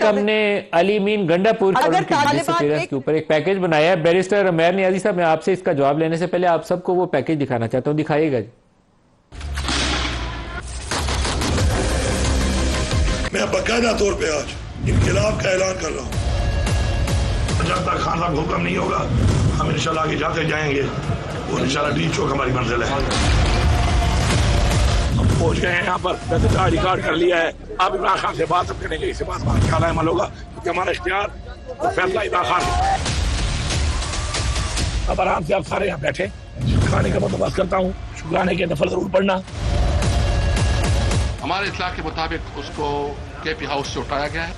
एक हमने अली मीन गंडापुर के ऊपर एक पैकेज बनाया है। बैरिस्टर उमैर नियाजी साहब, मैं आपसे इसका जवाब लेने से पहले आप सबको वो पैकेज दिखाना चाहता हूँ, दिखाइएगा। मैं बाकायदा तौर पे आज इनकलाब का ऐलान कर रहा हूँ। जब तक खान साहब हुक्म नहीं होगा हम इंशाल्लाह आगे जाते जाएंगे और इंशाल्लाह डी चौक हमारी मंजिल है। हम पहुंच गए हैं यहाँ पर, रिकॉर्ड कर लिया है। आप इमरान खान से बात करेंगे, इससे बात क्या अमल होगा, क्योंकि हमारा इख्तियार और फैसला इमरान खान है। अब आराम से आप सारे यहाँ बैठे, खाने का बंदोबस्त करता हूँ, शुक्राने के नफल जरूर पढ़ना। हमारे इत्तला के मुताबिक उसको केपी हाउस से उठाया गया है।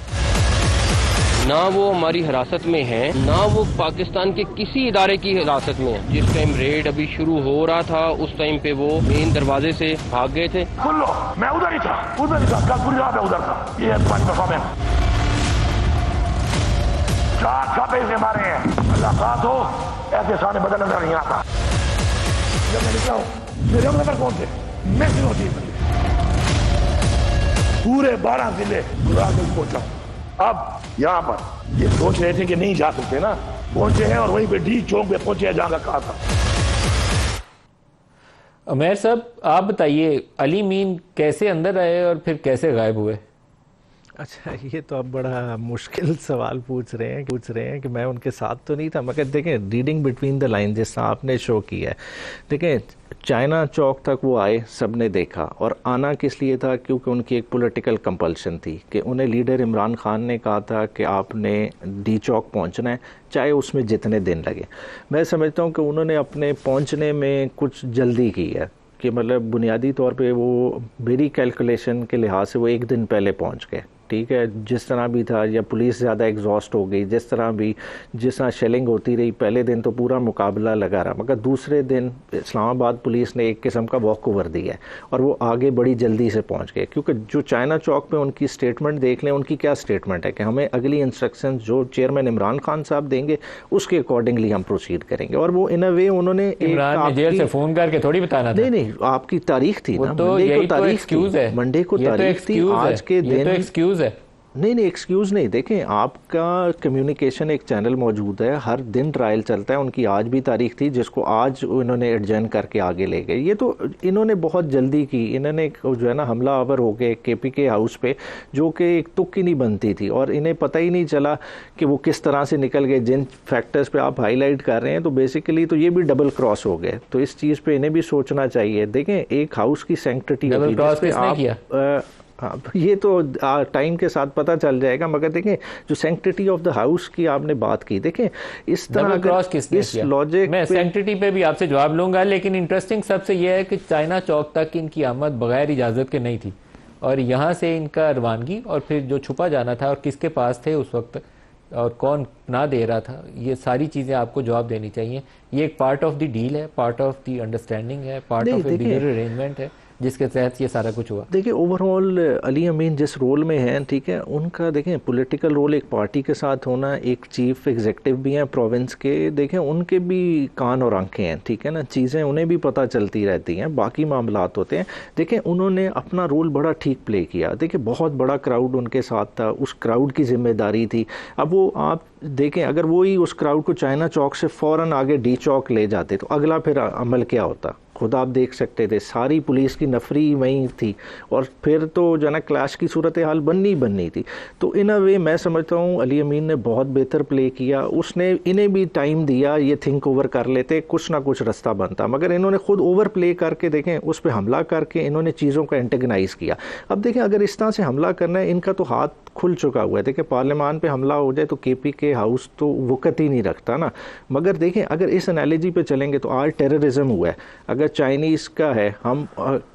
ना वो हमारी हिरासत में है, ना वो पाकिस्तान के किसी इदारे की हिरासत में है। जिस टाइम रेड अभी शुरू हो रहा था उस टाइम पे वो मेन दरवाजे से भाग गए थे। सुन लो, मैं उधर ही था, कल पूरी रात मैं उधर था। ये है तुम्हारी परफॉर्मेंस। 4 छापे से मारे हैं, अल्लाह साथ हो, ऐसे सारे बदल नजर नहीं आता। जब मैं निकला हूँ मेरे नजर कौन थे, मैं क्यों थी पूरे 12 जिले गुजरात में पहुंचा। अब यहाँ पर ये सोच रहे थे कि नहीं जा सकते ना, पहुंचे हैं और वहीं पे डी चौक पे पहुंचे हैं जहां का कहा था। उमैर साहब, आप बताइए अली मीन कैसे अंदर आए और फिर कैसे गायब हुए? अच्छा, ये तो आप बड़ा मुश्किल सवाल पूछ रहे हैं कि मैं उनके साथ तो नहीं था। मगर देखें, रीडिंग बिटवीन द लाइन जैसा आपने शो किया है, देखें चाइना चौक तक वो आए, सबने देखा। और आना किस लिए था? क्योंकि उनकी एक पॉलिटिकल कंपल्शन थी कि उन्हें लीडर इमरान खान ने कहा था कि आपने डी चौक पहुंचना है, चाहे उसमें जितने दिन लगे। मैं समझता हूं कि उन्होंने अपने पहुंचने में कुछ जल्दी की है, कि मतलब बुनियादी तौर पे वो मेरी कैलकुलेशन के लिहाज से वो 1 दिन पहले पहुंच गए। ठीक है, जिस तरह भी था, या पुलिस ज़्यादा एग्जॉस्ट हो गई, जिस तरह शेलिंग होती रही, पहले दिन तो पूरा मुकाबला लगा रहा, मगर दूसरे दिन इस्लामाबाद पुलिस ने एक किस्म का वॉक ओवर दिया है और वो आगे बड़ी जल्दी से पहुंच गए। क्योंकि जो चाइना चौक पे उनकी स्टेटमेंट देख लें, उनकी क्या स्टेटमेंट है कि हमें अगली इंस्ट्रक्शन जो चेयरमैन इमरान खान साहब देंगे उसके अकॉर्डिंगली हम प्रोसीड करेंगे। और वो इन अ वे उन्होंने जेल से फोन करके थोड़ी बताना था। नहीं, आपकी तारीख थी ना, मंडे को तारीख थी, आज के दिन एक्सक्यूज है। नहीं, एक्सक्यूज़ नहीं। देखें, आपका कम्युनिकेशन एक चैनल मौजूद है, हर दिन ट्रायल चलता है। उनकी आज भी तारीख थी जिसको आज इन्होंने एडजर्न करके आगे ले गए। ये तो इन्होंने बहुत जल्दी की। इन्होंने जो है ना हमला आवर हो गए केपी के हाउस पे, जो कि एक तुक की नहीं बनती थी, और इन्हें पता ही नहीं चला कि वो किस तरह से निकल गए। जिन फैक्टर्स पे आप हाईलाइट कर रहे हैं, तो बेसिकली तो ये भी डबल क्रॉस हो गए। तो इस चीज़ पे इन्हें भी सोचना चाहिए। देखें, एक हाउस की सैंक्टिटी हाँ, ये तो टाइम के साथ पता चल जाएगा। मगर देखें, जो सैंक्टिटी ऑफ द हाउस की आपने बात की, देखें इस तरह इस लॉजिक मैं सैंक्टिटी पे भी आपसे जवाब लूंगा, लेकिन इंटरेस्टिंग सबसे यह है कि चाइना चौक तक इनकी आमद बगैर इजाजत के नहीं थी, और यहाँ से इनका रवानगी और फिर जो छुपा जाना था और किसके पास थे उस वक्त और कौन ना दे रहा था, ये सारी चीजें आपको जवाब देनी चाहिए। ये एक पार्ट ऑफ द डील है, पार्ट ऑफ द अंडरस्टैंडिंग है, part of the bigger arrangement है, जिसके तहत ये सारा कुछ हुआ। देखिए, ओवरऑल अली अमीन जिस रोल में हैं, ठीक है, उनका देखें पॉलिटिकल रोल एक पार्टी के साथ होना, एक चीफ एग्जीक्यूटिव भी हैं प्रोविंस के, देखें उनके भी कान और आंखें हैं, ठीक है ना, चीज़ें उन्हें भी पता चलती रहती हैं, बाकी मामलात होते हैं। देखें, उन्होंने अपना रोल बड़ा ठीक प्ले किया। देखिए, बहुत बड़ा क्राउड उनके साथ था, उस क्राउड की जिम्मेदारी थी। अब वो आप देखें, अगर वो ही उस क्राउड को चाइना चौक से फ़ौरन आगे डी चौक ले जाते तो अगला फिर अमल क्या होता, खुद आप देख सकते थे। सारी पुलिस की नफरी वहीं थी और फिर तो जो है ना क्लैश की सूरत हाल बननी थी। तो इन अ वे मैं समझता हूँ अली अमीन ने बहुत बेहतर प्ले किया। उसने इन्हें भी टाइम दिया, ये थिंक ओवर कर लेते, कुछ ना कुछ रास्ता बनता, मगर इन्होंने खुद ओवर प्ले करके देखें उस पर हमला करके इन्होंने चीज़ों को एंटेगनाइज किया। अब देखें, अगर इस तरह से हमला करना है, इनका तो हाथ खुल चुका हुआ है। देखिए, पार्लियामान पे हमला हो जाए तो केपी के हाउस तो वक़्त ही नहीं रखता ना। मगर देखें, अगर इस एनालॉजी पे चलेंगे तो आज टेररिज्म हुआ है, अगर चाइनीज़ का है, हम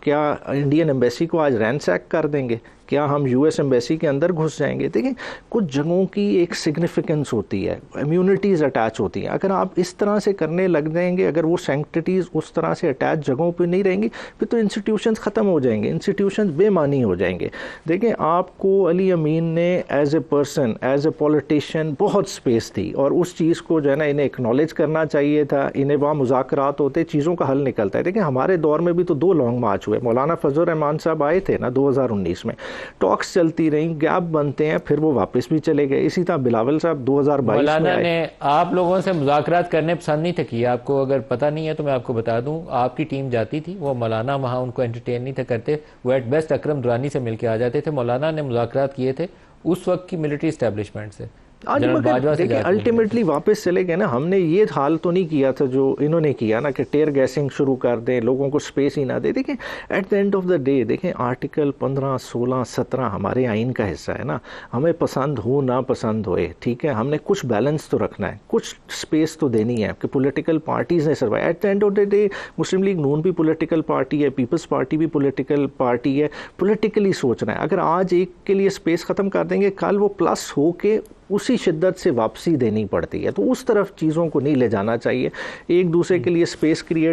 क्या इंडियन एम्बेसी को आज रैंसैक कर देंगे? क्या हम यूएस एम्बेसी के अंदर घुस जाएंगे? देखिए, कुछ जगहों की एक सिग्निफिकेंस होती है, इम्यूनिटीज़ अटैच होती हैं। अगर आप इस तरह से करने लग जाएंगे, अगर वो सैंक्टिटीज़ उस तरह से अटैच जगहों पे नहीं रहेंगी, फिर तो इंस्टीट्यूशंस ख़त्म हो जाएंगे, इंस्टीट्यूशंस बेमानी हो जाएंगे। देखें, आपको अली अमीन ने as a person, as a politician बहुत स्पेस दी, और उस चीज़ को जो है ना इन्हें एक्नॉलेज करना चाहिए था। इन्हें वहाँ मुज़ाकरात होते, चीज़ों का हल निकलता है। देखिए, हमारे दौर में भी तो 2 लॉन्ग मार्च हुए। मौलाना फजल रहमान साहब आए थे ना 2019 में, टॉक्स चलती रही, गैप बनते हैं, फिर वो वापस भी चले गए। इसी तरह बिलावल साहब 2022 मौलाना में ने आप लोगों से मुज़ाकरात करने पसंद नहीं थे किए। आपको अगर पता नहीं है तो मैं आपको बता दूं, आपकी टीम जाती थी, वो मौलाना वहाँ उनको एंटरटेन नहीं थे करते, वो एट बेस्ट अकरम दुरानी से मिलके आ जाते थे। मौलाना ने मुज़ाकरात किए थे उस वक्त की मिलिट्री एस्टेब्लिशमेंट से, देखिए अल्टीमेटली वापस चले गए ना। हमने ये हाल तो नहीं किया था जो इन्होंने किया ना, कि टेयर गैसिंग शुरू कर दें, लोगों को स्पेस ही ना दे। देखें eight the end of the day, देखें आर्टिकल 15, 16, 17 हमारे आइन का हिस्सा है ना। हमें पसंद हो ना पसंद होए, ठीक है, हमने कुछ बैलेंस तो रखना है, कुछ स्पेस तो देनी है कि पॉलिटिकल पार्टीज ने survive. At the end of the day Muslim League Noon भी पॉलिटिकल पार्टी है, पीपल्स पार्टी भी पॉलिटिकल पार्टी है। पॉलिटिकली सोचना है। अगर आज एक के लिए स्पेस ख़त्म कर देंगे, कल वो प्लस हो के उसी शिद्दत से वापसी देनी पड़ती है। तो उस तरफ चीज़ों को नहीं ले जाना चाहिए। एक दूसरे के लिए स्पेस क्रिएट